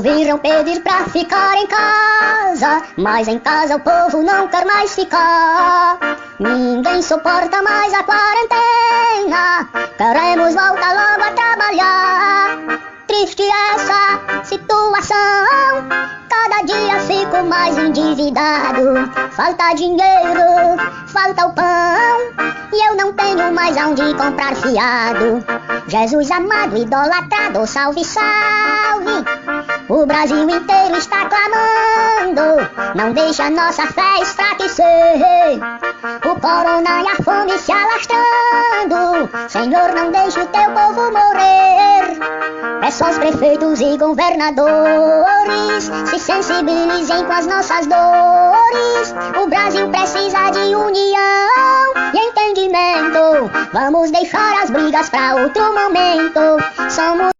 Ouviram pedir pra ficar em casa, mas em casa o povo não quer mais ficar. Ninguém suporta mais a quarentena, queremos voltar logo a trabalhar. Triste essa situação, cada dia fico mais endividado. Falta dinheiro, falta o pão, e eu não tenho mais aonde comprar fiado. Jesus amado, idolatrado, salve, salve. O Brasil inteiro está clamando, não deixa nossa fé esfraquecer. O corona e a fome se alastrando, Senhor, não deixe o teu povo morrer. Peço aos prefeitos e governadores, se sensibilizem com as nossas dores. O Brasil precisa de união e entendimento. Vamos deixar as brigas pra outro momento. Somos